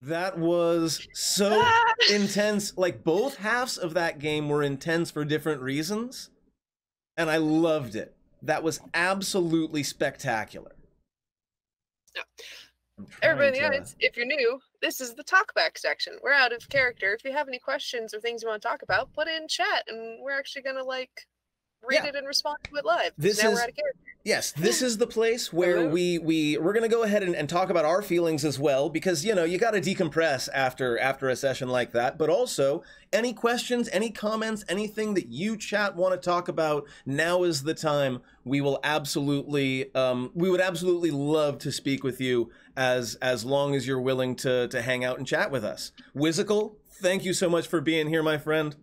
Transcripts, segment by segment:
That was so intense. Like, both halves of that game were intense for different reasons, and I loved it. That was absolutely spectacular. Yeah. I'm trying Everybody in the to. audience, if you're new, this is the talkback section. We're out of character. If you have any questions or things you want to talk about, put it in chat, and we're actually gonna like read Yeah. it and respond to it live. This Now we're is out of character. Yes, this is the place where Hello? we're gonna go ahead and talk about our feelings as well, because you know you got to decompress after a session like that. But also, any questions, any comments, anything that you chat want to talk about, now is the time. We will absolutely we would absolutely love to speak with you as long as you're willing to hang out and chat with us. Whizzical, thank you so much for being here, my friend.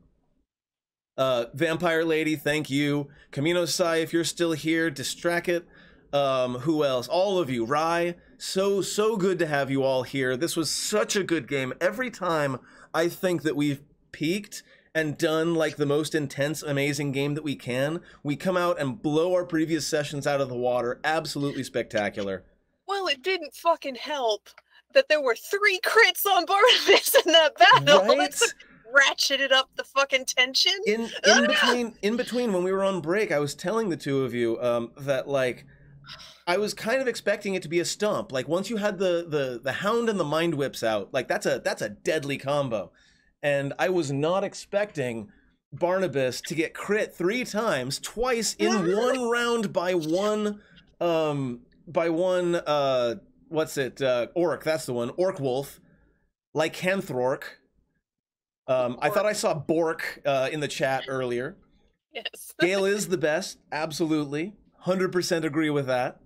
Vampire Lady, thank you. Camino Sai, if you're still here. Distracket. Who else? All of you. Rai, so good to have you all here. This was such a good game. Every time I think that we've peaked and done like the most intense, amazing game that we can, we come out and blow our previous sessions out of the water. Absolutely spectacular. Well, it didn't fucking help that there were 3 crits on Barnabas in that battle. Right? It's ratcheted up the fucking tension. In between when we were on break, I was telling the two of you that like I was kind of expecting it to be a stomp. Like once you had the hound and the mind whips out, like that's a deadly combo. And I was not expecting Barnabas to get crit 3 times, twice in one round by one what's it? Orc, that's the one. Orc Wolf. Lycanthrope. I thought I saw Bork in the chat earlier. Yes. Gale is the best, absolutely. 100% agree with that.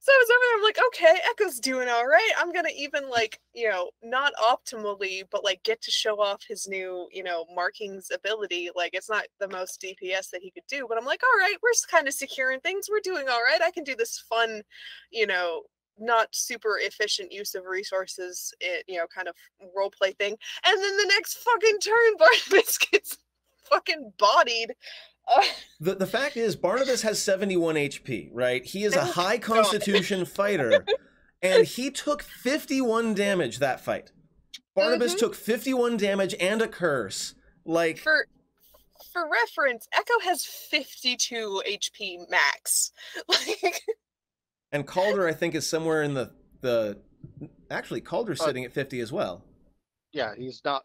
So I was over there, I'm like, okay, Echo's doing all right. I'm gonna even like, you know, not optimally, but like get to show off his new, you know, markings ability. Like it's not the most DPS that he could do, but I'm like, all right, we're kind of securing things. We're doing all right. I can do this fun, you know, not super efficient use of resources, you know, kind of role play thing. And then the next fucking turn, Barnabas gets fucking bodied. The fact is, Barnabas has 71 HP, right? He is a high constitution fighter, and he took 51 damage that fight. Barnabas took 51 damage and a curse. Like for reference, Echo has 52 HP max. Like, and Calder, I think, is somewhere in the actually Calder's sitting at 50 as well. Yeah, he's not.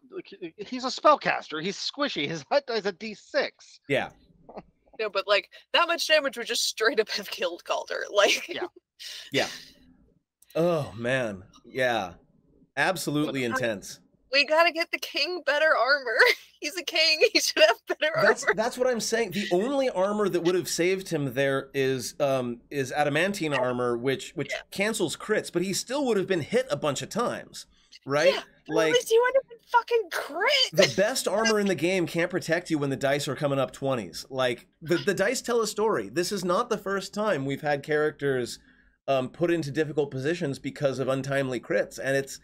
He's a spellcaster. He's squishy. His HUD is a D6. Yeah. No, but like that much damage would just straight up have killed Calder. Like, yeah. Oh man, yeah, absolutely intense. We gotta get the king better armor. He's a king. He should have better armor. That's what I'm saying. The only armor that would have saved him there is adamantine armor, which cancels crits, but he still would have been hit a bunch of times, right? Yeah, like, at least he would have been fucking crit. The best armor in the game can't protect you when the dice are coming up 20s. Like the dice tell a story. This is not the first time we've had characters put into difficult positions because of untimely crits, and it's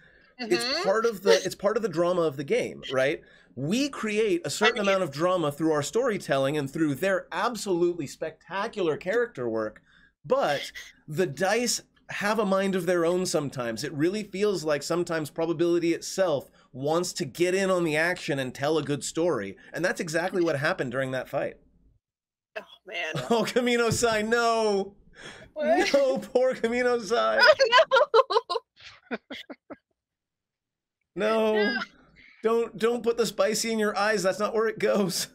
part of the drama of the game, right? We create a certain amount of drama through our storytelling and through their absolutely spectacular character work, but the dice have a mind of their own sometimes. It really feels like sometimes probability itself wants to get in on the action and tell a good story, and that's exactly what happened during that fight. Oh man. Oh, Camino Sai, no! What? No, poor Camino Sai. Oh, no. Don't put the spicy in your eyes. That's not where it goes.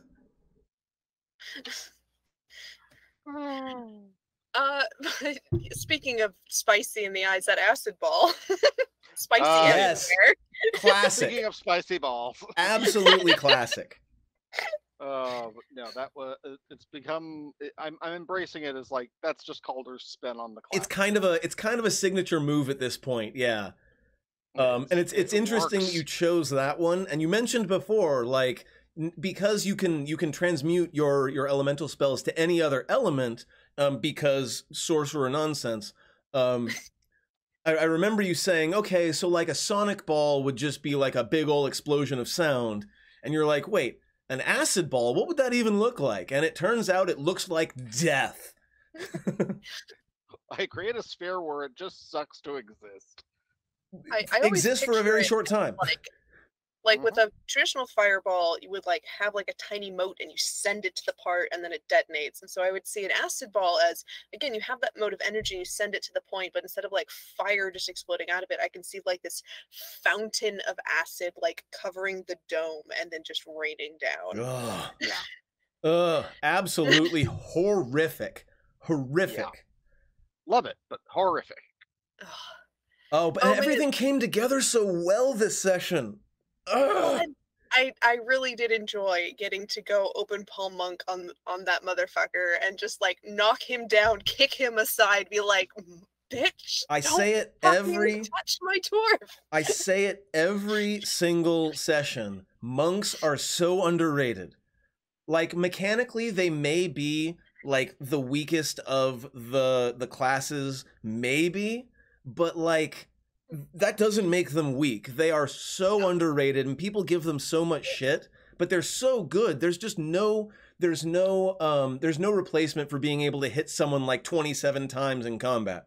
Speaking of spicy in the eyes, that acid ball. Spicy yes. everywhere. Classic. Speaking of spicy balls. Absolutely classic. No, that was. It's become. I'm embracing it as like that's just Calder's spin on the class. It's kind of a signature move at this point. Yeah. And it's interesting that you chose that one, and you mentioned before, like, because you can transmute your elemental spells to any other element, because sorcerer nonsense. I remember you saying, okay, so like a sonic ball would just be like a big old explosion of sound, and you're like, wait, an acid ball, what would that even look like? And it turns out it looks like death. I create a sphere where it just sucks to exist. I always exists for a picture very it short time. like with a traditional fireball, you would like have like a tiny mote and you send it to the part and then it detonates. And so I would see an acid ball as, again, you have that mote of energy, you send it to the point, but instead of like fire just exploding out of it, I can see like this fountain of acid like covering the dome and then just raining down. Ugh. Yeah. Absolutely horrific. Horrific. Yeah. Love it, but horrific. Oh, but everything came together so well this session. Well, I really did enjoy getting to go open palm monk on that motherfucker and just like knock him down, kick him aside, be like, bitch, I don't say it fucking touch my dwarf. I say it every single session. Monks are so underrated. Like, mechanically, they may be like the weakest of the classes, maybe, but like that doesn't make them weak. They are so underrated, and people give them so much shit, but they're so good. There's just there's no replacement for being able to hit someone like 27 times in combat.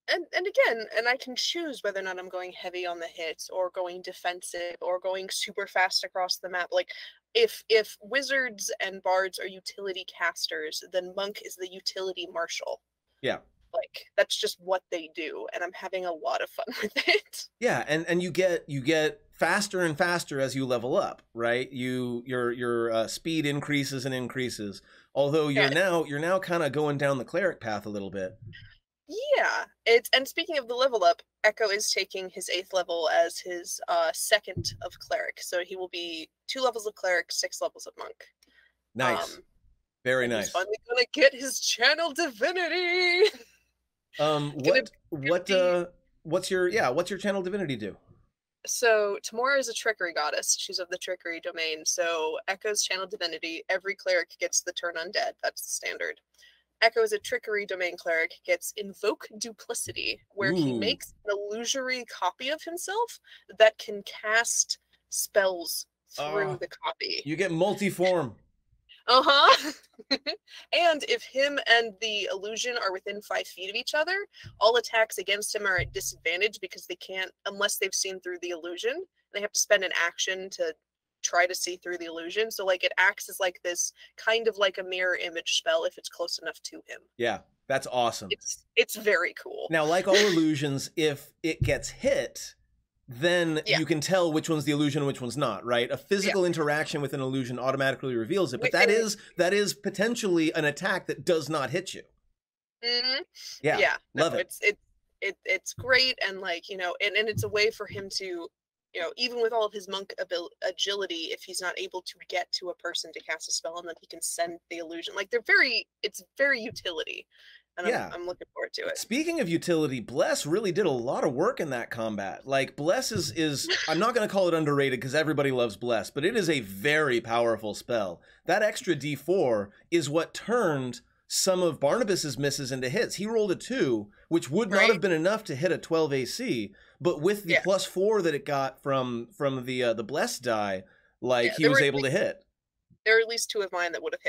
And again, and I can choose whether or not I'm going heavy on the hits or going defensive or going super fast across the map. Like if wizards and bards are utility casters, then monk is the utility marshal. Yeah. Like that's just what they do, and I'm having a lot of fun with it. Yeah, and you get faster and faster as you level up, right? Your speed increases and increases. Although you're now kind of going down the cleric path a little bit. Yeah, and speaking of the level up, Echo is taking his 8th level as his 2nd of cleric, so he will be 2 levels of cleric, 6 levels of monk. Nice, very nice. He's finally gonna get his channel divinity. What's your channel divinity do? So Tamora is a trickery goddess. She's of the trickery domain. So Echo's channel divinity, every cleric gets the turn undead. That's the standard. Echo is a trickery domain cleric, gets invoke duplicity, where he makes an illusory copy of himself that can cast spells through the copy. You get multiform. And if him and the illusion are within 5 feet of each other, all attacks against him are at disadvantage because they can't, unless they've seen through the illusion. They have to spend an action to try to see through the illusion. So like it acts as like this kind of like a mirror image spell if it's close enough to him. Yeah, that's awesome. It's very cool. Now, like all illusions, if it gets hit, then you can tell which one's the illusion and which one's not, right? A physical interaction with an illusion automatically reveals it, but that is potentially an attack that does not hit you. Yeah, love it. It's great, and like, you know, and it's a way for him to, you know, even with all of his monk agility, if he's not able to get to a person to cast a spell, and then he can send the illusion. Like it's very utility. And I'm looking forward to it. Speaking of utility, Bless really did a lot of work in that combat. Like, Bless is I'm not going to call it underrated because everybody loves Bless, but it is a very powerful spell. That extra D4 is what turned some of Barnabas's misses into hits. He rolled a 2, which would not have been enough to hit a 12 AC, but with the +4 that it got from the Bless die, like he was able to hit. There are at least 2 of mine that wouldn't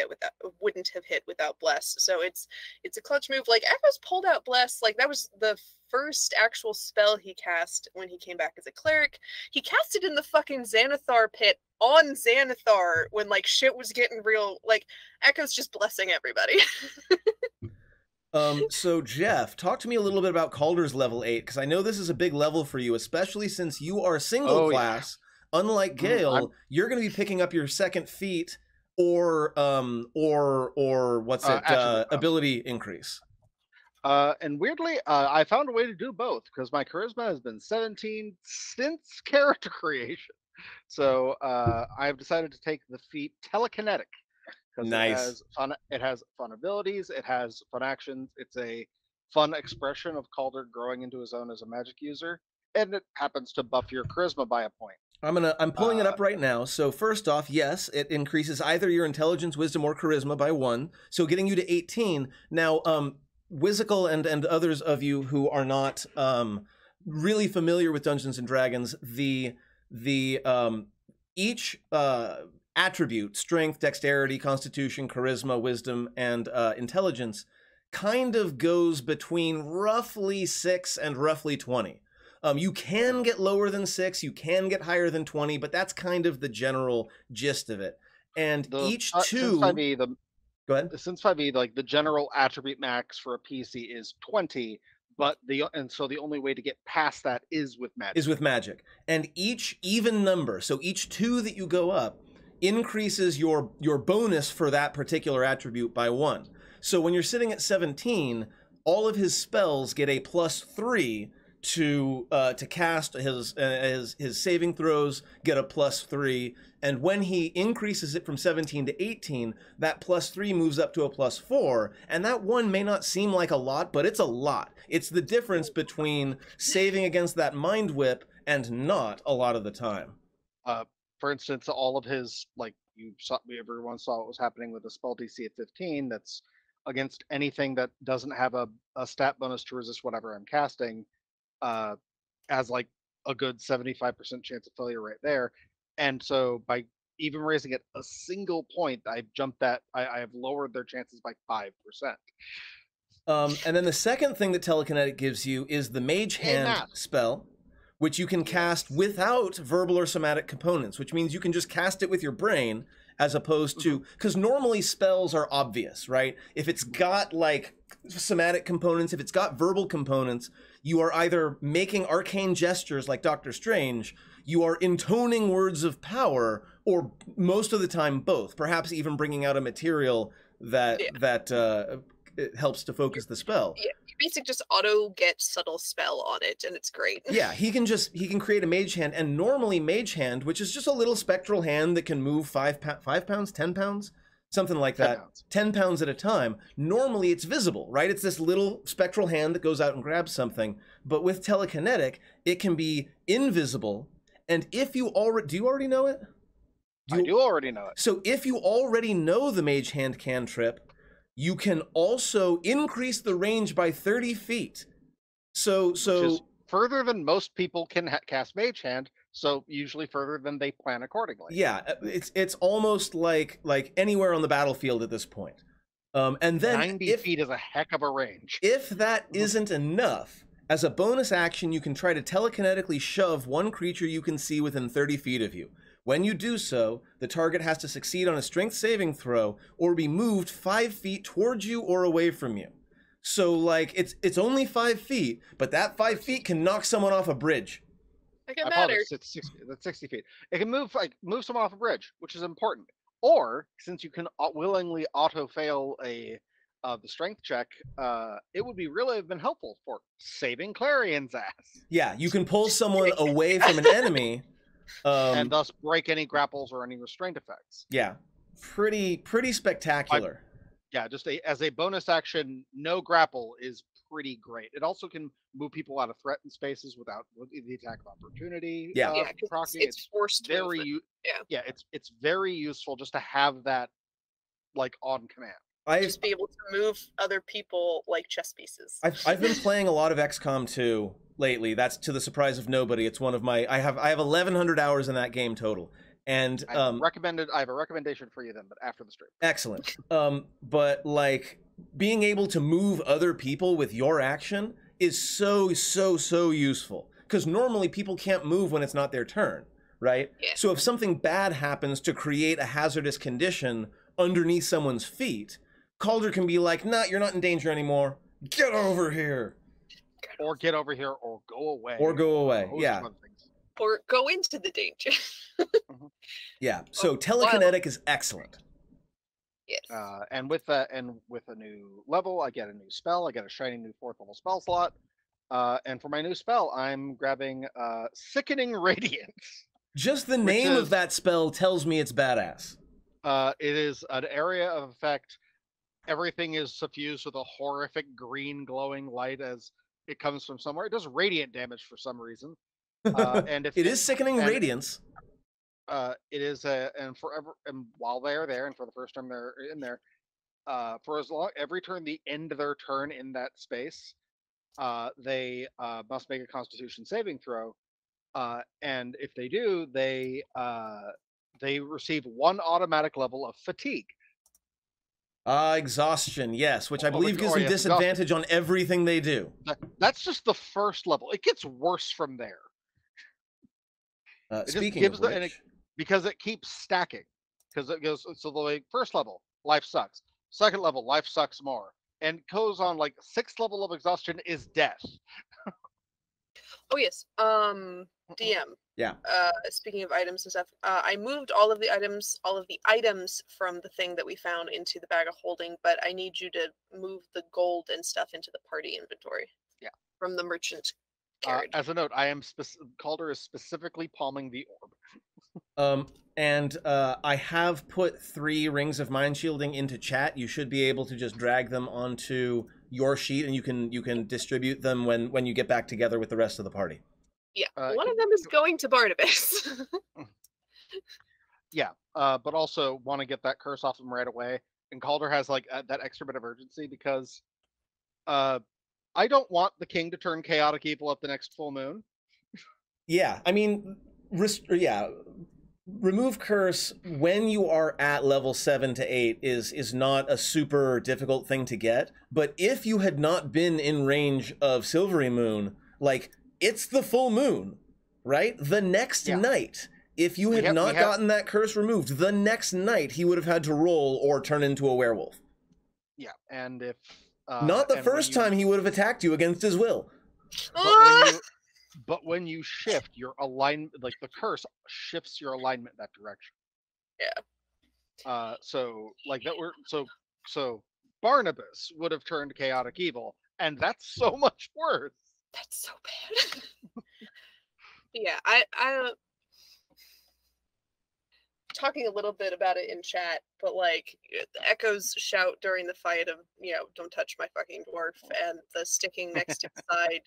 have hit without Bless. So it's a clutch move. Like, Echo's pulled out Bless. Like, that was the first actual spell he cast when he came back as a cleric. He cast it in the fucking Xanathar pit on Xanathar when like shit was getting real. Like, Echo's just blessing everybody. So Jeff, talk to me a little bit about Calder's level 8, because I know this is a big level for you, especially since you are single class. Unlike Gale, you're going to be picking up your second feat or what's it? Ability increase. And weirdly, I found a way to do both because my charisma has been 17 since character creation. So I've decided to take the feat telekinetic because it has fun abilities, it has fun actions, it's a fun expression of Calder growing into his own as a magic user, and it happens to buff your charisma by a point. I'm pulling it up right now. So first off, yes, it increases either your intelligence, wisdom, or charisma by 1, so getting you to 18. Now, Whizzical and others of you who are not really familiar with Dungeons and Dragons, each attribute, strength, dexterity, constitution, charisma, wisdom, and intelligence, kind of goes between roughly 6 and roughly 20. You can get lower than 6, you can get higher than 20, but that's kind of the general gist of it. And each since 2... 5e, Go ahead. since 5e, like the general attribute max for a PC is 20, but so the only way to get past that is with magic. Is with magic. And each even number, so each 2 that you go up, increases your bonus for that particular attribute by 1. So when you're sitting at 17, all of his spells get a +3 to cast. His saving throws get a +3, and when he increases it from 17 to 18, that +3 moves up to a +4, and that 1 may not seem like a lot, but it's a lot. It's the difference between saving against that mind whip and not a lot of the time. For instance, all of his, like, everyone saw what was happening with the spell DC at 15. That's against anything that doesn't have a stat bonus to resist whatever I'm casting, has like a good 75% chance of failure right there. And so by even raising it a single point, I've I have lowered their chances by 5%. And then the second thing that telekinetic gives you is the Mage Hand spell, which you can cast without verbal or somatic components, which means you can just cast it with your brain, as opposed to, because normally spells are obvious, right? If it's got like somatic components, if it's got verbal components, you are either making arcane gestures like Doctor Strange, you are intoning words of power, or most of the time both, perhaps even bringing out a material that it helps to focus the spell. Yeah, you basically just auto get subtle spell on it, and it's great. Yeah, he can create a Mage Hand, and normally Mage Hand, which is just a little spectral hand that can move 5 pounds, 10 pounds, something like that, 10 pounds at a time. Normally it's visible, right? It's this little spectral hand that goes out and grabs something. But with telekinetic, it can be invisible. And if you already, do you already know it? I do already know it. So if you already know the Mage Hand cantrip, you can also increase the range by 30 feet. So which is further than most people can cast Mage Hand, so usually further than they plan accordingly. Yeah, it's almost like anywhere on the battlefield at this point. And then 90 feet is a heck of a range. If that isn't enough, as a bonus action, you can try to telekinetically shove one creature you can see within 30 feet of you. When you do so, the target has to succeed on a strength saving throw or be moved 5 feet towards you or away from you. So, like, it's only 5 feet, but that 5 feet can knock someone off a bridge. It can matter. That's 60 feet. It can move someone off a bridge, which is important. Or, since you can willingly auto-fail the strength check, it would really have been helpful for saving Clarion's ass. Yeah, you can pull someone away from an enemy. And thus break any grapples or any restraint effects. Yeah, pretty spectacular. Yeah, just as a bonus action, no grapple is pretty great. It also can move people out of threatened spaces without the attack of opportunity. Yeah, it's forced. It's very useful just to have that like on command. Just be able to move other people like chess pieces. I've been playing a lot of XCOM 2 lately. That's to the surprise of nobody. It's one of my I have 1,100 hours in that game total. And I have a recommendation for you then, but after the stream. Excellent. But like being able to move other people with your action is so useful, because normally people can't move when it's not their turn, right? Yeah. So if something bad happens to create a hazardous condition underneath someone's feet, Calder can be like, "Nah, you're not in danger anymore. Get over here." Or get over here, or go away. Or go away. Yeah. Or go into the danger. Yeah. So telekinetic is excellent. Yes. And with a new level, I get a new spell. I get a shiny new 4th level spell slot. And for my new spell, I'm grabbing Sickening Radiance. Just the name of that spell tells me it's badass. It is an area of effect. Everything is suffused with a horrific green glowing light as it comes from somewhere. It does radiant damage for some reason. And if it is Sickening Radiance. It is and while they're there, and for the first time they're in there, for as long every turn the end of their turn in that space, they must make a Constitution saving throw, and if they do, they receive 1 automatic level of fatigue. Exhaustion, yes, which I Oh, believe gives them yes, disadvantage on everything they do. That's just the first level. It gets worse from there. It Speaking just gives of which, because it keeps stacking. Because it goes, so the like, first level, life sucks. Second level, life sucks more. And goes on like sixth level of exhaustion is death. Oh yes. DM. yeah. Speaking of items and stuff, I moved all of the items from the thing that we found into the bag of holding, but I need you to move the gold and stuff into the party inventory. Yeah. From the merchant carriage. As a note, Calder is specifically palming the orb. I have put 3 rings of mind shielding into chat. You should be able to just drag them onto your sheet, and you can distribute them when you get back together with the rest of the party. Yeah, one of them is going to Barnabas. Yeah, but also want to get that curse off him right away. And Calder has like that extra bit of urgency because I don't want the king to turn chaotic evil at the next full moon. Yeah, I mean, remove curse when you are at level 7 to 8 is not a super difficult thing to get. But if you had not been in range of Silvery Moon, like, it's the full moon, right? The next night, if you had not gotten that curse removed, the next night he would have had to roll or turn into a werewolf. Yeah, and if not the first time he would have attacked you against his will. But when you shift your alignment, like the curse shifts your alignment that direction. Yeah. So like that so Barnabas would have turned chaotic evil, and that's so much worse. That's so bad. Yeah, I talking a little bit about it in chat, but like Echo's shout during the fight of, don't touch my fucking dwarf, and the sticking next to his side,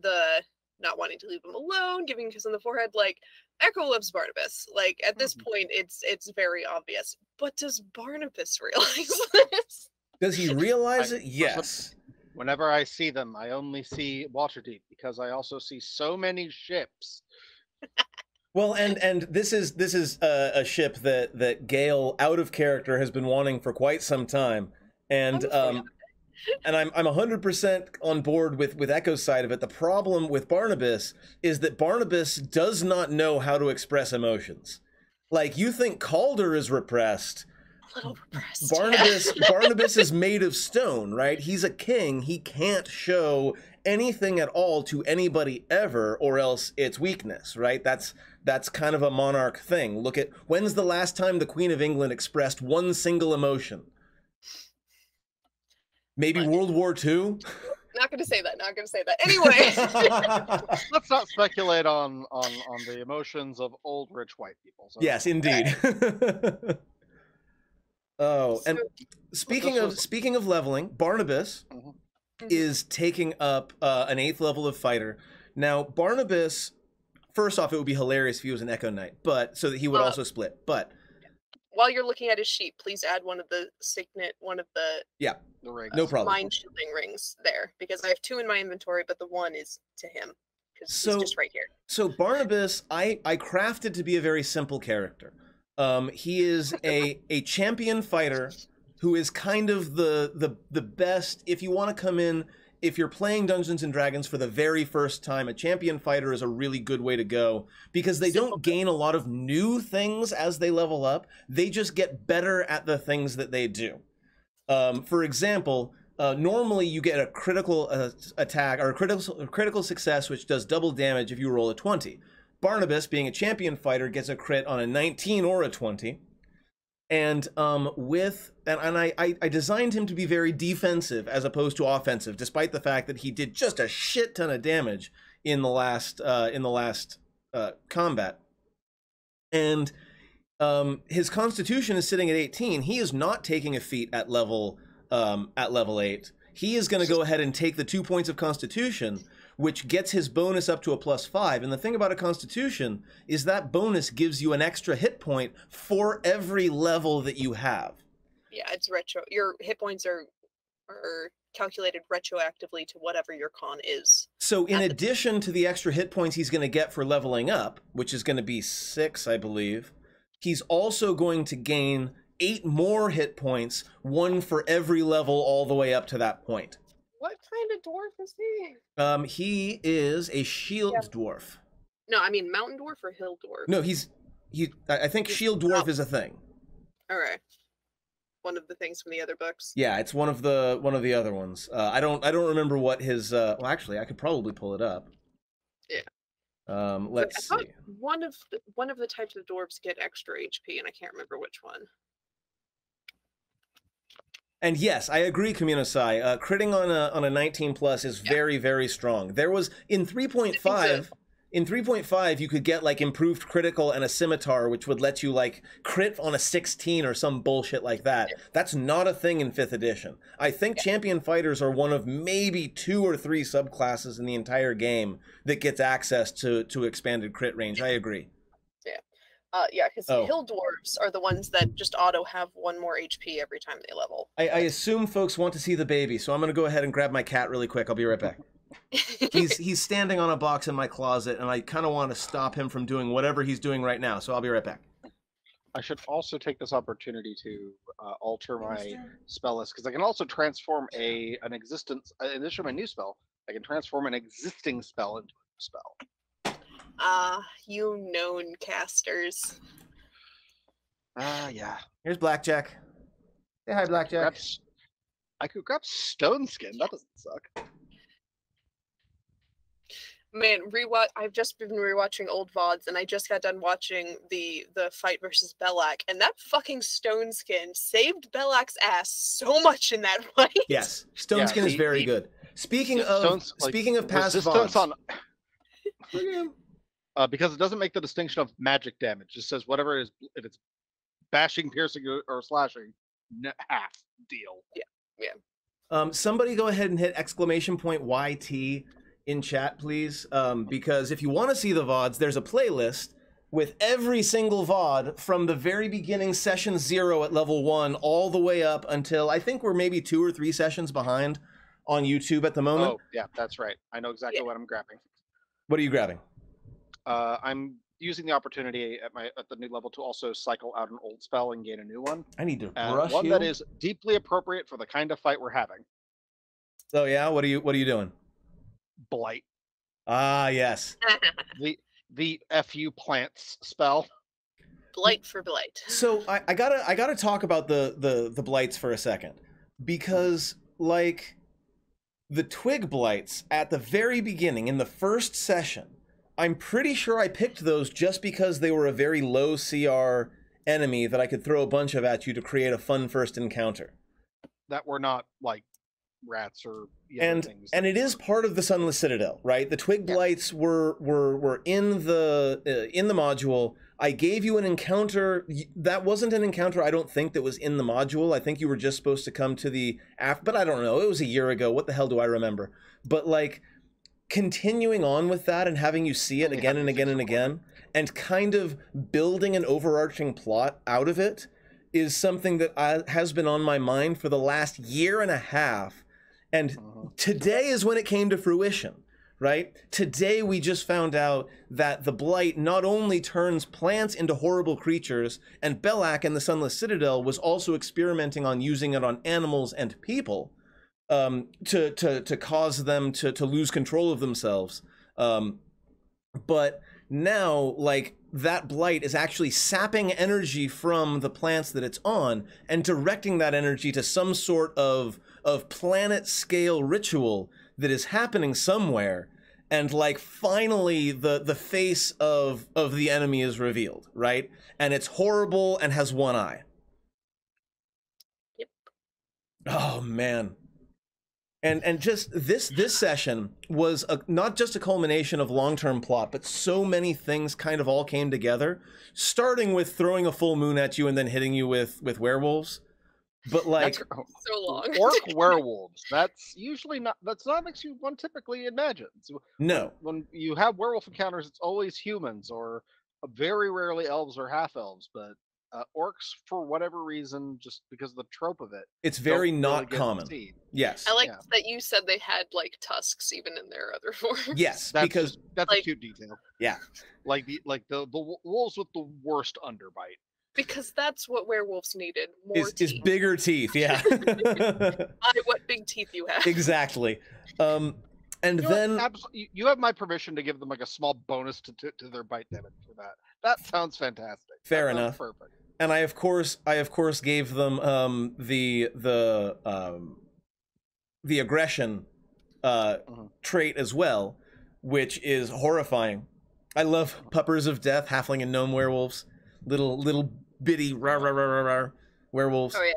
the not wanting to leave him alone, giving a kiss on the forehead, like Echo loves Barnabas. Like at this point it's very obvious. But does Barnabas realize this? Does he realize it? Yes. Whenever I see them, I only see Waterdeep because I also see so many ships. Well, and this is a ship that Gale, out of character, has been wanting for quite some time, and I'm 100% on board with Echo's side of it. The problem with Barnabas is that Barnabas does not know how to express emotions. Like, you think Calder is repressed. A little repressed. Barnabas is made of stone, right? He's a king. He can't show anything at all to anybody ever, or else it's weakness, right? That's kind of a monarch thing. Look at, when's the last time the Queen of England expressed one single emotion? Maybe World War II? Not gonna say that. Anyway. Let's not speculate on the emotions of old rich white people. So. Yes, indeed. Oh, and speaking of leveling, Barnabas is taking up an 8th level of fighter. Now, Barnabas, first off, it would be hilarious if he was an Echo Knight, but so that he would also split. But while you're looking at his sheet, please add one of the the rings. No problem. Mind shielding rings there, because I have 2 in my inventory, but the 1 is to him because he's just right here. So Barnabas, I crafted to be a very simple character. He is a champion fighter who is kind of the best. If you want to come in, if you're playing Dungeons and Dragons for the very first time, a champion fighter is a really good way to go, because they don't gain a lot of new things as they level up. They just get better at the things that they do. For example, normally you get a critical attack or a critical success, which does double damage if you roll a 20. Barnabas, being a champion fighter, gets a crit on a 19 or a 20. And I designed him to be very defensive as opposed to offensive, despite the fact that he did just a shit ton of damage in the last combat. And his Constitution is sitting at 18. He is not taking a feat at level 8. He is going to go ahead and take the 2 points of Constitution, which gets his bonus up to a +5. And the thing about a Constitution is that bonus gives you an extra hit point for every level that you have. Yeah, it's retro. Your hit points are calculated retroactively to whatever your con is. So in addition to the extra hit points he's going to get for leveling up, which is going to be 6, I believe, he's also going to gain 8 more hit points, 1 for every level all the way up to that point. What kind of dwarf is he? He is a shield dwarf. No, I mean mountain dwarf or hill dwarf. No, I think shield dwarf is a thing. Okay. One of the things from the other books. Yeah, it's one of the other ones. I don't remember what his. Well, actually, I could probably pull it up. Yeah. Let's see. One of the types of dwarves get extra HP, and I can't remember which one. And yes, I agree, Communisai. Critting on a 19 plus is very, very strong. There was in 3.5. In 3.5, you could get like improved critical and a scimitar, which would let you like crit on a 16 or some bullshit like that. Yeah. That's not a thing in 5th edition. I think champion fighters are one of maybe 2 or 3 subclasses in the entire game that gets access to expanded crit range. I agree. Yeah, because hill dwarves are the ones that just auto have 1 more HP every time they level. I assume folks want to see the baby, so I'm going to go ahead and grab my cat really quick. I'll be right back. He's standing on a box in my closet, and I kind of want to stop him from doing whatever he's doing right now, so I'll be right back. I should also take this opportunity to alter my spell list, because I can also transform in addition to my new spell, I can transform an existing spell into a new spell. You known casters. Yeah. Here's Blackjack. Say hi, Blackjack. I could grab Stone Skin. That doesn't suck. Man, I've just been rewatching old VODs, and I just got done watching the fight versus Belak, and that fucking Stone Skin saved Belak's ass so much in that fight. Yes, Stone Skin is very good. Speaking of past VODs. Because it doesn't make the distinction of magic damage. It just says whatever it is, if it's bashing, piercing, or slashing, half deal. Yeah. Somebody go ahead and hit !YT in chat, please. Because if you want to see the VODs, there's a playlist with every single VOD from the very beginning, session 0 at level 1, all the way up until I think we're maybe 2 or 3 sessions behind on YouTube at the moment. Oh, yeah, that's right. I know exactly what I'm grabbing. What are you grabbing? I'm using the opportunity at the new level to also cycle out an old spell and gain a new one. I need to brush one that is deeply appropriate for the kind of fight we're having. Oh yeah, what are you doing? Blight. Ah, yes. the FU plants spell. Blight for blight. So I gotta talk about the blights for a second, because like the twig blights at the very beginning in the first session, I'm pretty sure I picked those just because they were a very low CR enemy that I could throw a bunch of at you to create a fun first encounter. That were not like rats or things. And it is part of the Sunless Citadel, right? The twig blights were in the module. I gave you an encounter. That wasn't an encounter, I don't think, that was in the module. I think you were just supposed to come to the but I don't know. It was a year ago. What the hell do I remember? But like, continuing on with that and having you see it again and again and again, and kind of building an overarching plot out of it is something that has been on my mind for the last year and a half. And today is when it came to fruition, right? Today we just found out that the Blight not only turns plants into horrible creatures, and Belak in the Sunless Citadel was also experimenting on using it on animals and people, to cause them to lose control of themselves. But now, like, that blight is actually sapping energy from the plants that it's on and directing that energy to some sort of planet scale ritual that is happening somewhere. And like, finally the face of the enemy is revealed, right? And it's horrible and has one eye. Yep. Oh man. And just this session was not just a culmination of long-term plot, but so many things kind of all came together, starting with throwing a full moon at you and then hitting you with werewolves. But like, so long. Orc werewolves. That's not what one typically imagines. No. When you have werewolf encounters, it's always humans, or very rarely elves or half elves, but orcs, for whatever reason, just because of the trope of it, it's very not common. Yes. I like that you said they had like tusks even in their other forms. Yes, that's like, a cute detail. Yeah. Like the wolves with the worst underbite. Because that's what werewolves needed. More Is teeth. bigger teeth, yeah. What big teeth you have. Exactly. And You know then what? You have my permission to give them like a small bonus to their bite damage for that. That sounds fantastic. Fair That sounds enough. Perfect. and I of course gave them the aggression trait as well, which is horrifying. I love puppers of death, halfling and gnome werewolves, little bitty rah rah rah rah rah werewolves. Oh yeah.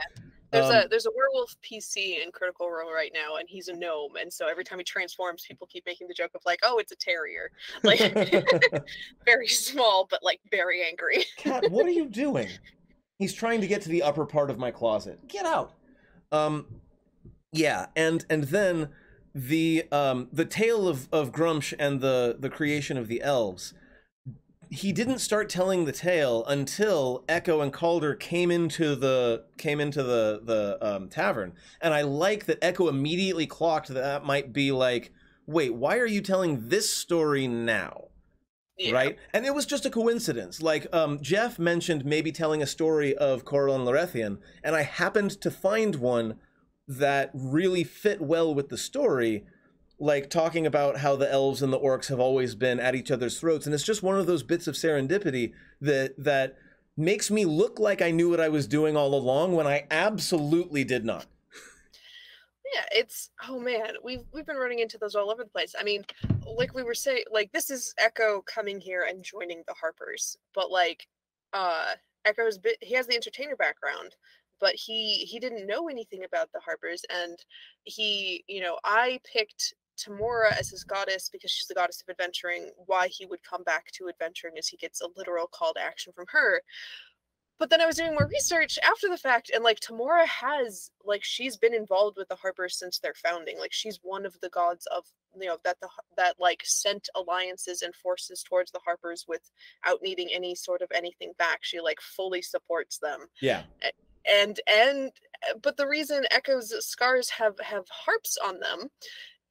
There's a werewolf PC in Critical Role right now, and he's a gnome, and so every time he transforms, people keep making the joke of like, "Oh, it's a terrier," like very small but like very angry. Cat, what are you doing? He's trying to get to the upper part of my closet. Get out. Yeah, and then the tale of Grumsh and the creation of the elves. He didn't start telling the tale until Echo and Calder came into the tavern, and I like that Echo immediately clocked that might be like, wait, why are you telling this story now? Yeah. Right? And it was just a coincidence. Like, Jeff mentioned maybe telling a story of Coral and Lorethian, and I happened to find one that really fit well with the story, like talking about how the elves and the orcs have always been at each other's throats. And it's just one of those bits of serendipity that makes me look like I knew what I was doing all along when I absolutely did not. Yeah, it's, oh man, we've been running into those all over the place. I mean, like we were saying, like this is Echo coming here and joining the Harpers, but like Echo's he has the entertainer background, but he didn't know anything about the Harpers, and he, you know, I picked Tamora as his goddess because she's the goddess of adventuring. Why he would come back to adventuring is he gets a literal call to action from her. But then I was doing more research after the fact, and like Tamora has, like, she's been involved with the Harpers since their founding. Like she's one of the gods of, you know, that like sent alliances and forces towards the Harpers without needing any sort of anything back. She like fully supports them. Yeah. But the reason Echo's scars have harps on them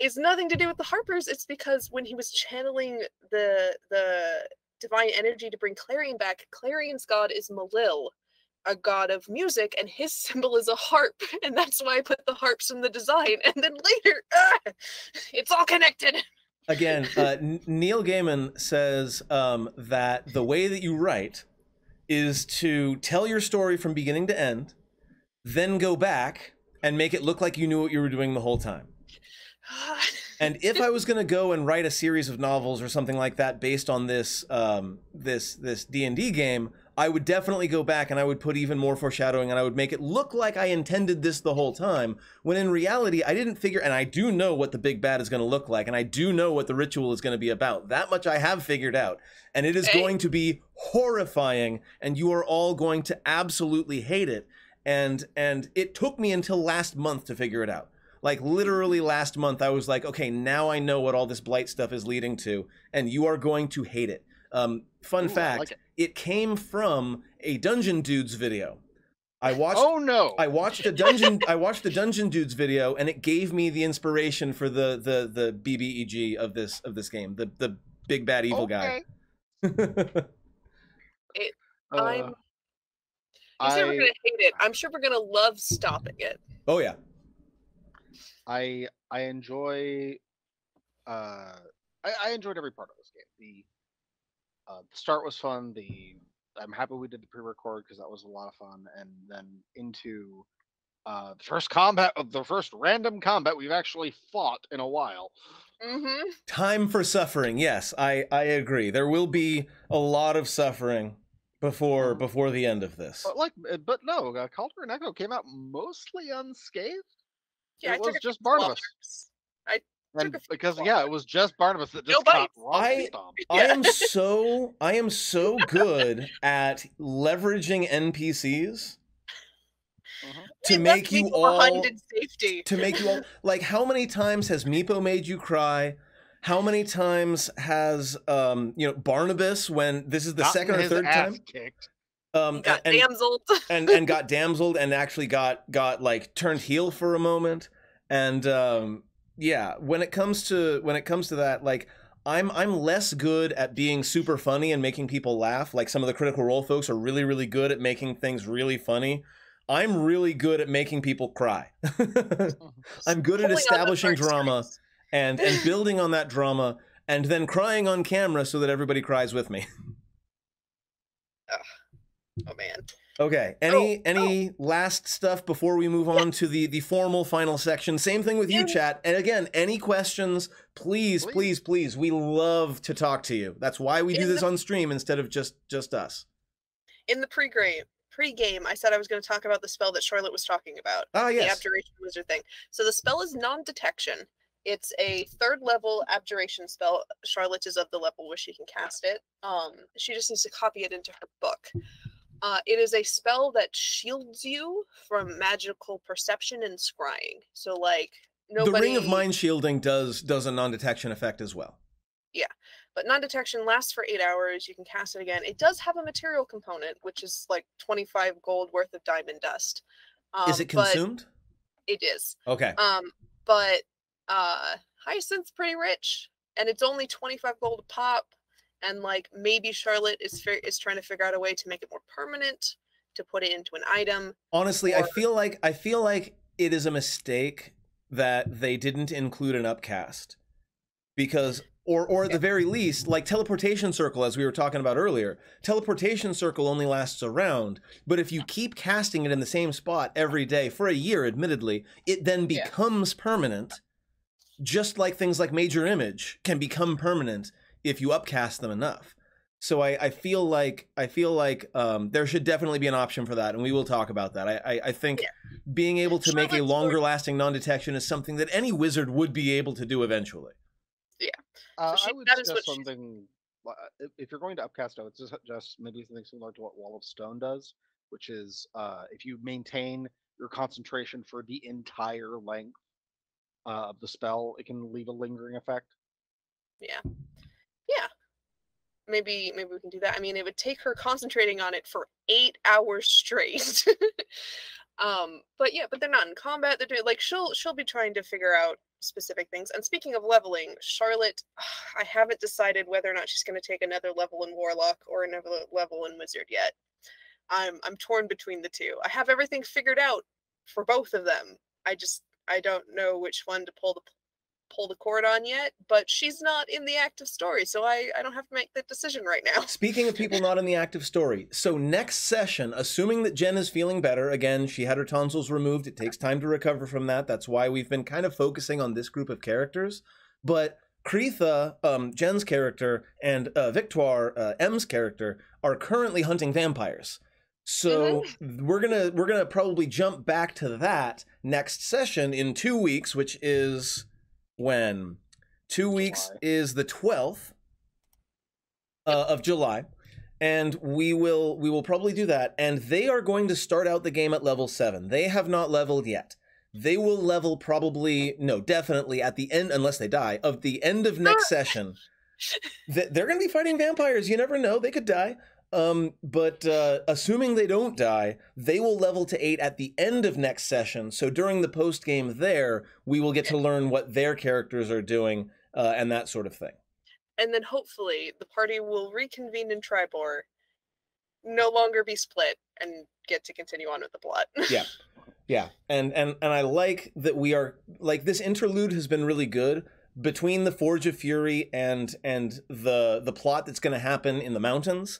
is nothing to do with the Harpers. It's because when he was channeling the divine energy to bring Clarion back, Clarion's god is Malil, a god of music, and his symbol is a harp, and that's why I put the harps in the design. And then later, it's all connected. Again, Neil Gaiman says that the way that you write is to tell your story from beginning to end, then go back and make it look like you knew what you were doing the whole time. And if I was going to go and write a series of novels or something like that based on this this D&D game, I would definitely go back and I would put even more foreshadowing, and I would make it look like I intended this the whole time, when in reality I didn't figure, and I do know what the big bad is going to look like, and I do know what the ritual is going to be about. That much I have figured out, and it is going to be horrifying, and you are all going to absolutely hate it. And it took me until last month to figure it out. Like literally last month, I was like, okay, now I know what all this blight stuff is leading to, and you are going to hate it. Fun fact, like it came from a Dungeon Dudes video. I watched. Oh no! I watched the Dungeon Dudes video, and it gave me the inspiration for the BBEG of this game, the big bad evil guy. You said we're gonna hate it. I'm sure we're gonna love stopping it. Oh yeah. I enjoy I enjoyed every part of this game. The start was fun. I'm happy we did the pre-record because that was a lot of fun, and then into the first random combat we've actually fought in a while. Mm-hmm. Time for suffering. Yes, I agree. There will be a lot of suffering before the end of this. But no, Calder and Echo came out mostly unscathed. Yeah, it was just Barnabas. It was just Barnabas that just got rock stomped. I am so good at leveraging NPCs to make you all like, how many times has Meepo made you cry? How many times has Barnabas, when this is the second or third time, kicked. Got damseled and got damseled and actually got like turned heel for a moment. And yeah, when it comes to that, like, I'm less good at being super funny and making people laugh. Like some of the Critical Role folks are really, really good at making things really funny. I'm really good at making people cry. I'm good at Pulling on the establishing drama heartstrings. and building on that drama and then crying on camera so that everybody cries with me. Oh man. Okay. Any last stuff before we move on to the formal final section? Same thing with you, chat. And again, any questions, please. We love to talk to you. That's why we do this on stream instead of just us. In the pre-game, I said I was going to talk about the spell that Charlotte was talking about. Ah, yes. The Abjuration Wizard thing. So the spell is non-detection. It's a 3rd level abjuration spell. Charlotte is of the level where she can cast it. She just needs to copy it into her book. It is a spell that shields you from magical perception and scrying. So, like, nobody... The Ring of Mind Shielding does a non-detection effect as well. Yeah, but non-detection lasts for 8 hours. You can cast it again. It does have a material component, which is like 25 gold worth of diamond dust. Is it consumed? It is. Okay. But Hyacinth's pretty rich, and it's only 25 gold a pop. And like maybe Charlotte is trying to figure out a way to make it more permanent, to put it into an item. Honestly, I feel like it is a mistake that they didn't include an upcast, because or at the very least, like Teleportation Circle, as we were talking about earlier, Teleportation Circle only lasts a round, but if you keep casting it in the same spot every day for a year, admittedly, it then becomes permanent, just like things like Major Image can become permanent if you upcast them enough. So I feel like there should definitely be an option for that, and we will talk about that. I think being able to make a longer lasting non-detection is something that any wizard would be able to do eventually. Yeah. I would suggest something, if you're going to upcast, I would suggest maybe something similar to what Wall of Stone does, which is if you maintain your concentration for the entire length of the spell, it can leave a lingering effect. Yeah. Yeah. Maybe we can do that. I mean, it would take her concentrating on it for 8 hours straight. But they're not in combat. They're doing, like, she'll be trying to figure out specific things. And speaking of leveling, Charlotte, I haven't decided whether or not she's going to take another level in Warlock or another level in Wizard yet. I'm torn between the two. I have everything figured out for both of them. I don't know which one to pull the cord on yet, but she's not in the active story, so I don't have to make that decision right now. Speaking of people not in the active story, so next session, assuming that Jen is feeling better, again, she had her tonsils removed, it takes time to recover from that, that's why we've been kind of focusing on this group of characters, but Kreetha, Jen's character, and Victoire, M's character, are currently hunting vampires. So we're gonna probably jump back to that next session in 2 weeks, which is... when 2 weeks is the 12th of July, and we will probably do that, and they are going to start out the game at level 7. They have not leveled yet. They will level definitely at the end, unless they die, of the end of next session. They're going to be fighting vampires. You never know, they could die. But assuming they don't die, they will level to 8 at the end of next session. So during the post game there, we will get to learn what their characters are doing and that sort of thing. And then hopefully the party will reconvene in Tribor, no longer be split, and get to continue on with the plot. Yeah. And I like that we are, like, this interlude has been really good between the Forge of Fury and the plot that's going to happen in the mountains.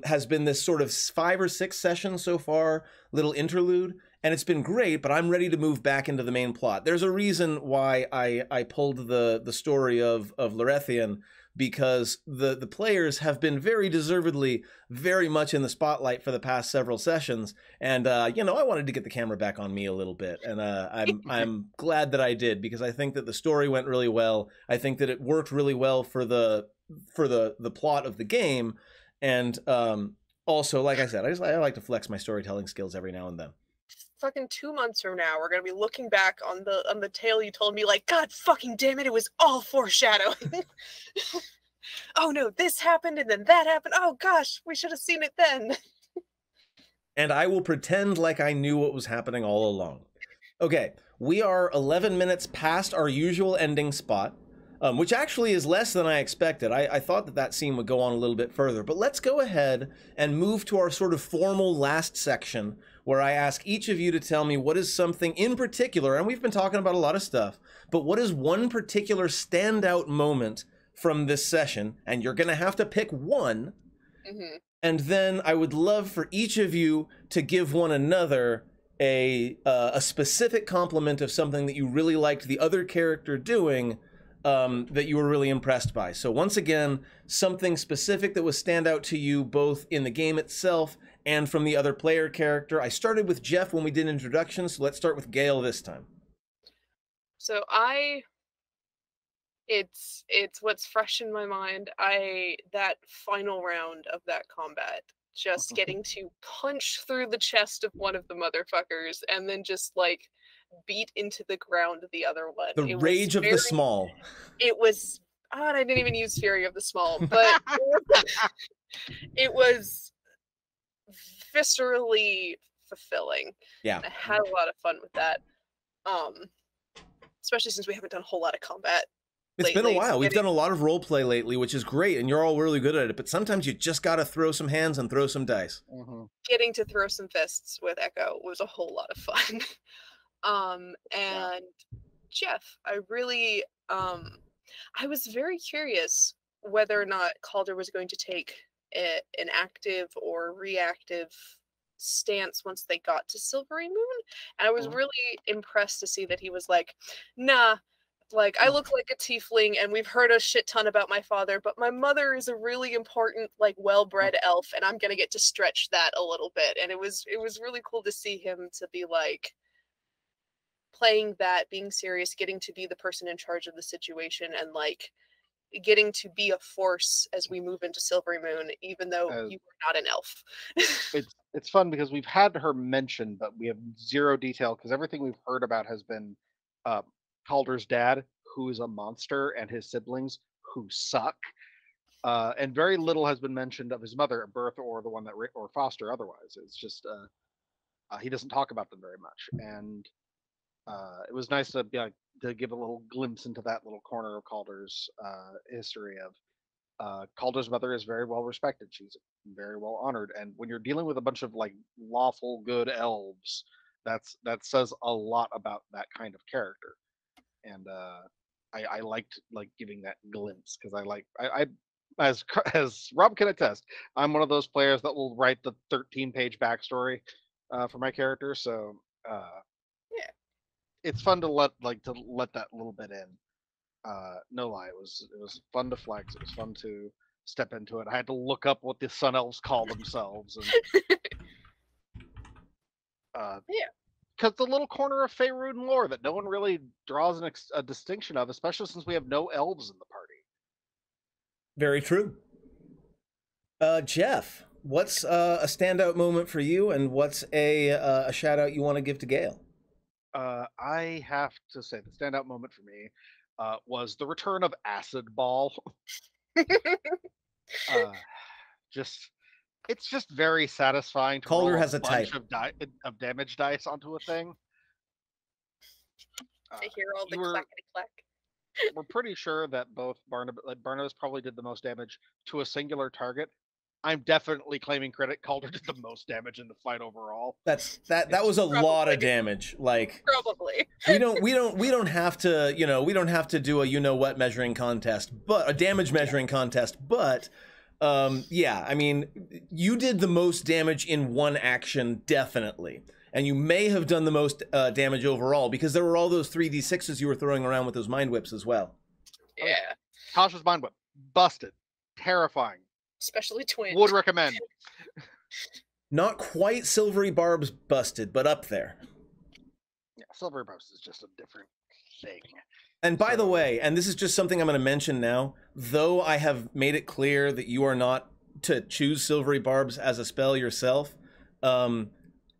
Has been this sort of 5 or 6 sessions so far, little interlude, and it's been great, but I'm ready to move back into the main plot. There's a reason why I pulled the story of Lorethian, because the players have been very deservedly very much in the spotlight for the past several sessions, and I wanted to get the camera back on me a little bit, and I'm glad that I did, because I think that the story went really well. I think that it worked really well for the plot of the game. And also, like I said, I like to flex my storytelling skills every now and then. Fucking 2 months from now, we're gonna be looking back on the tale you told me, like, God fucking damn it was all foreshadowing. Oh no, this happened and then that happened. Oh gosh, we should have seen it then. And I will pretend like I knew what was happening all along. Okay, we are 11 minutes past our usual ending spot. which actually is less than I expected. I thought that that scene would go on a little bit further. But let's go ahead and move to our sort of formal last section, where I ask each of you to tell me what is something in particular, and we've been talking about a lot of stuff, but what is one particular standout moment from this session? And you're going to have to pick one. Mm-hmm. And then I would love for each of you to give one another a specific compliment of something that you really liked the other character doing, that you were really impressed by. So once again, something specific that was stand out to you both in the game itself and from the other player character. I started with Jeff when we did introductions, so let's start with Gale this time. So it's what's fresh in my mind. That final round of that combat, just getting to punch through the chest of one of the motherfuckers and then just like beat into the ground the other one. The rage of the small. It was, I didn't even use Fury of the Small, but it was viscerally fulfilling. Yeah. I had a lot of fun with that. Especially since we haven't done a whole lot of combat. It's been a while. We've done a lot of role play lately, which is great, and you're all really good at it. But sometimes you just got to throw some hands and throw some dice. Mm-hmm. Getting to throw some fists with Echo was a whole lot of fun. And Jeff, I really, I was very curious whether or not Calder was going to take an active or reactive stance once they got to Silvery Moon. And I was really impressed to see that he was like, nah, like, I look like a tiefling, and we've heard a shit ton about my father, but my mother is a really important, like, well-bred elf, and I'm gonna get to stretch that a little bit. And it was really cool to see him to be, like, playing that, being serious, getting to be the person in charge of the situation, and, like, getting to be a force as we move into Silvery Moon, even though you were not an elf. It's fun because we've had her mentioned, but we have zero detail, because everything we've heard about has been Calder's dad, who is a monster, and his siblings, who suck. And very little has been mentioned of his mother at birth, or the one that or foster otherwise. It's just he doesn't talk about them very much, and it was nice to be like, to give a little glimpse into that little corner of Calder's history. Of Calder's mother is very well respected. She's very well honored, and when you're dealing with a bunch of like lawful good elves, that says a lot about that kind of character. And I liked like giving that glimpse, because I as Rob can attest, I'm one of those players that will write the 13-page backstory for my character. So yeah, it's fun to let that little bit in. No lie, it was fun to flex. It was fun to step into it. I had to look up what the Sun Elves call themselves, and yeah. Because the little corner of Faerun lore that no one really draws a distinction of, especially since we have no elves in the party. Very true. Jeff, what's a standout moment for you, and what's a shout out you want to give to Gale? I have to say the standout moment for me was the return of Acid Ball. It's just very satisfying to Calder roll has a bunch type of damage dice onto a thing. I hear all the clackety clack. We're pretty sure that both Barnabas probably did the most damage to a singular target. I'm definitely claiming credit. Calder did the most damage in the fight overall. That was a lot of damage. Like, probably. we don't have to, we don't have to do a what measuring contest, but a damage measuring contest, but yeah, I mean, you did the most damage in one action, definitely. And you may have done the most damage overall, because there were all those 3d6s you were throwing around with those mind whips as well. Yeah. Tasha's mind whip. Busted. Terrifying. Especially twins. Would recommend. Not quite Silvery Barbs busted, but up there. Yeah, Silvery Barbs is just a different thing. And by the way, and this is just something I'm going to mention now, though I have made it clear that you are not to choose Silvery Barbs as a spell yourself,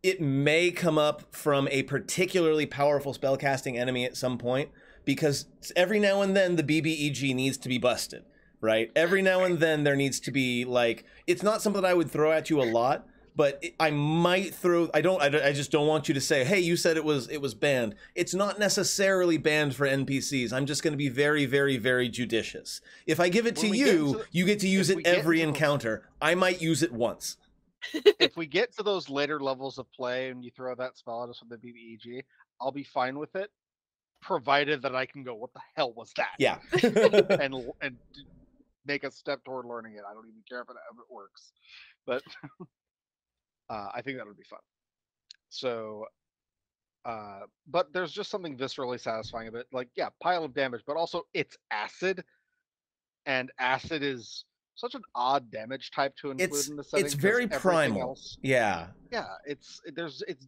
it may come up from a particularly powerful spellcasting enemy at some point, because every now and then the BBEG needs to be busted, right? Every now and then there needs to be, like, it's not something I would throw at you a lot, but I might throw. I just don't want you to say, "Hey, you said it was banned." It's not necessarily banned for NPCs. I'm just going to be very, very, very judicious. If I give it to you, you get to use it every encounter. I might use it once. If we get to those later levels of play and you throw that spell at us with the BBEG, I'll be fine with it, provided that I can go, "What the hell was that?" Yeah. and make a step toward learning it. I don't even care if it works, but I think that would be fun. So, but there's just something viscerally satisfying about it. Like, yeah, pile of damage, but also it's acid, and acid is such an odd damage type to include in the setting. It's very primal. Else, yeah, it's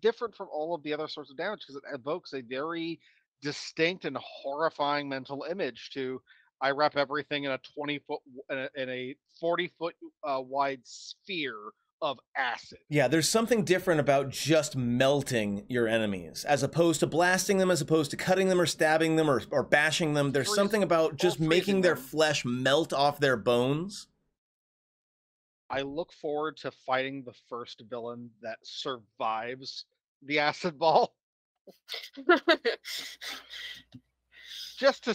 different from all of the other sorts of damage because it evokes a very distinct and horrifying mental image to. I wrap everything in a 20-foot in a 40-foot wide sphere of acid. Yeah, there's something different about just melting your enemies as opposed to blasting them, as opposed to cutting them or stabbing them or bashing them. There's something about just making their flesh melt off their bones. I look forward to fighting the first villain that survives the acid ball. Just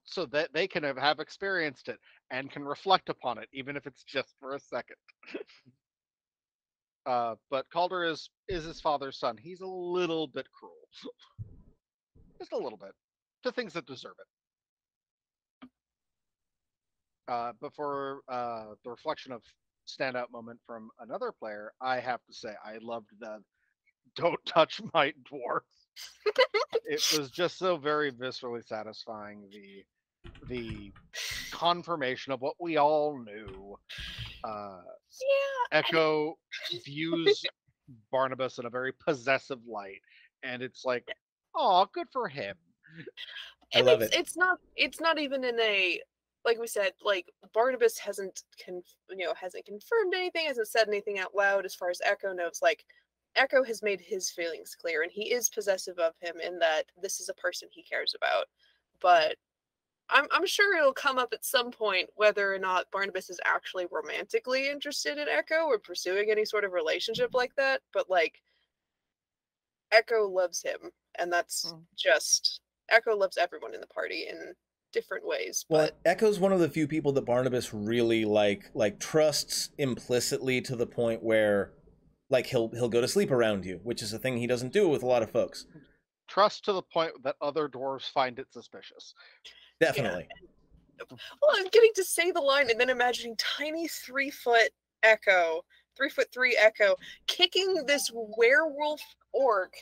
so that they can have experienced it and can reflect upon it, even if it's just for a second. But Calder is his father's son. He's a little bit cruel. Just a little bit. To things that deserve it. But for the reflection of standout moment from another player, I have to say I loved the "Don't touch my dwarf." It was just so very viscerally satisfying. The confirmation of what we all knew. Echo views Barnabas in a very possessive light, and it's like, oh, good for him. I love it. It's not even in a, like we said, like Barnabas hasn't confirmed anything, hasn't said anything out loud as far as Echo knows. Like, Echo has made his feelings clear, and he is possessive of him in that this is a person he cares about. But I'm sure it'll come up at some point whether or not Barnabas is actually romantically interested in Echo or pursuing any sort of relationship like that. But like, Echo loves him, and that's just Echo loves everyone in the party in different ways. Well, Echo's one of the few people that Barnabas really like trusts implicitly to the point where, like, he'll go to sleep around you, which is a thing he doesn't do with a lot of folks. Trust to the point that other dwarves find it suspicious. Definitely. Yeah. Well, I'm getting to say the line and then imagining tiny 3-foot Echo, 3'3" Echo, kicking this werewolf orc.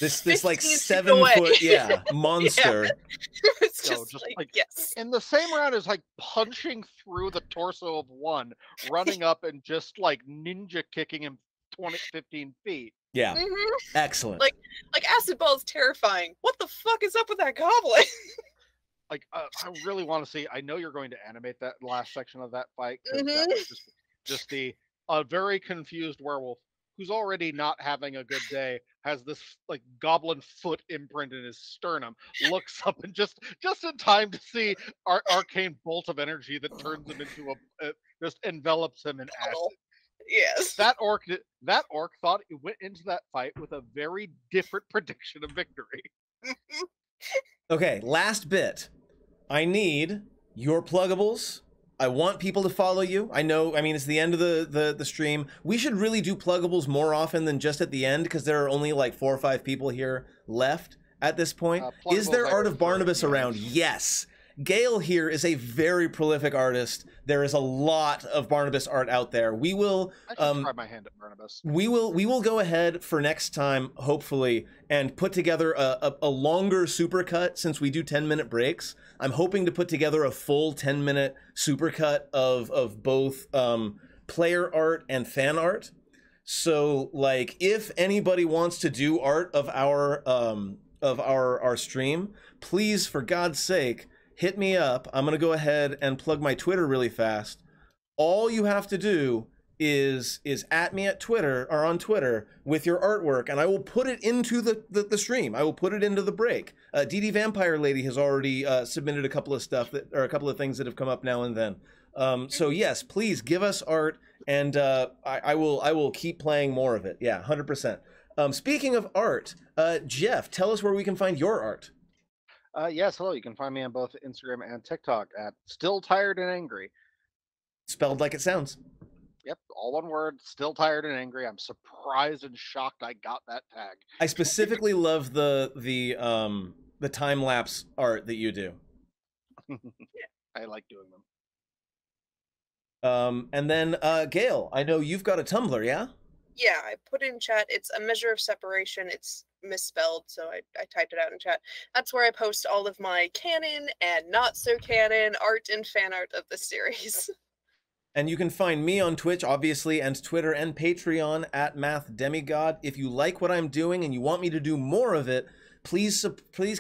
This like 7-foot monster. Yeah. It's just like yes. In the same round as like punching through the torso of one, running up and just like ninja kicking him 15 feet. Yeah. Excellent. Like acid ball is terrifying. What the fuck is up with that goblin? Like I really want to see. I know you're going to animate that last section of that fight because that was just a very confused werewolf who's already not having a good day, has this like goblin foot imprint in his sternum, looks up and just in time to see arcane bolt of energy that turns him into just envelops him in acid. Yes. That orc thought it went into that fight with a very different prediction of victory. Okay, last bit. I need your pluggables. I want people to follow you. I know, I mean, it's the end of the stream. We should really do pluggables more often than just at the end because there are only like 4 or 5 people here left at this point. Is there Art of Barnabas around? Yes. Gale here is a very prolific artist. There is a lot of Barnabas art out there. We will I should try my hand at Barnabas. We will go ahead for next time, hopefully, and put together a longer supercut since we do 10-minute breaks. I'm hoping to put together a full 10-minute supercut of both player art and fan art. So, like, if anybody wants to do art of our stream, please, for God's sake, hit me up. I'm going to go ahead and plug my Twitter really fast. All you have to do is at me at Twitter or on Twitter with your artwork, and I will put it into the stream. I will put it into the break. DD Vampire Lady has already submitted a couple of things that have come up now and then. So yes, please give us art and I will keep playing more of it. Yeah, 100%. Speaking of art, Jeff, tell us where we can find your art. Yes, hello. You can find me on both Instagram and TikTok at Still Tired and Angry. Spelled like it sounds. Yep, all one word. Still tired and angry. I'm surprised and shocked I got that tag. I specifically love the time lapse art that you do. I like doing them. And then Gail, I know you've got a Tumblr, yeah? Yeah, I put in chat. It's A Measure of Separation. It's misspelled, so I typed it out in chat. That's where I post all of my canon and not so canon art and fan art of the series. And you can find me on Twitch, obviously, and Twitter and Patreon at Math Demigod. If you like what I'm doing and you want me to do more of it, please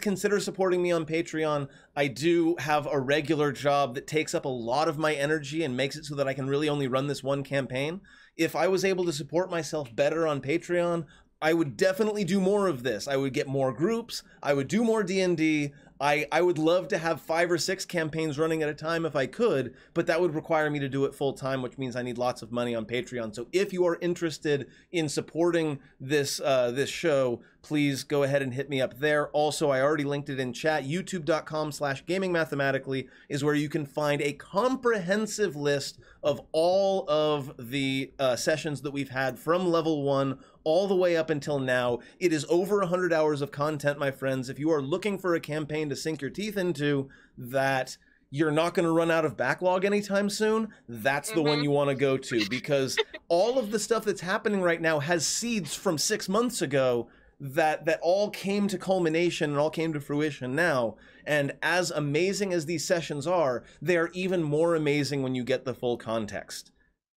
consider supporting me on Patreon. I do have a regular job that takes up a lot of my energy and makes it so that I can really only run this one campaign. If I was able to support myself better on Patreon, I would definitely do more of this. I would get more groups. I would do more D&D. I would love to have 5 or 6 campaigns running at a time if I could, but that would require me to do it full time, which means I need lots of money on Patreon. So if you are interested in supporting this this show, please go ahead and hit me up there. Also, I already linked it in chat. YouTube.com/gamingmathematically is where you can find a comprehensive list of all of the sessions that we've had from level 1 all the way up until now. It is over 100 hours of content, my friends. If you are looking for a campaign to sink your teeth into that you're not going to run out of backlog anytime soon, that's the one you want to go to, because all of the stuff that's happening right now has seeds from 6 months ago that all came to culmination and all came to fruition now. And as amazing as these sessions are, they are even more amazing when you get the full context.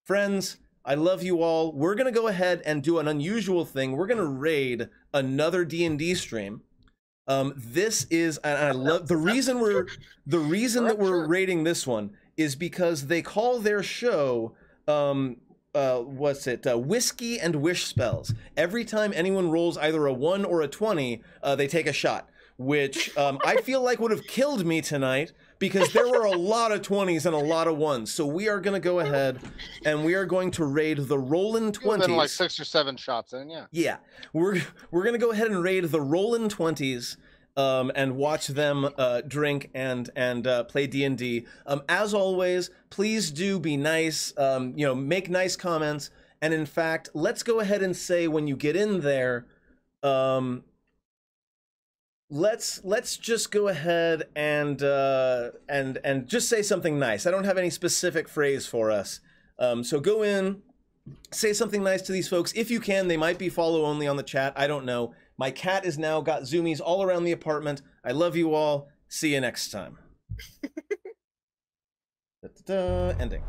Friends, I love you all. We're going to go ahead and do an unusual thing. We're going to raid another D&D stream. This is, and I love the reason that we're raiding this one is because they call their show Whiskey and Wish Spells. Every time anyone rolls either a 1 or a 20, they take a shot, which I feel like would have killed me tonight because there were a lot of 20s and a lot of 1s. So we are going to go ahead and we are going to raid the Rollin' 20s. Been like 6 or 7 shots in, yeah. Yeah, we're going to go ahead and raid the Rollin' 20s. And watch them drink and play D&D. As always, please do be nice. Make nice comments. And in fact, let's go ahead and say when you get in there, let's just go ahead and just say something nice. I don't have any specific phrase for us. So go in, say something nice to these folks. If you can, they might be follow only on the chat. I don't know. My cat has now got zoomies all around the apartment. I love you all. See you next time. Ending.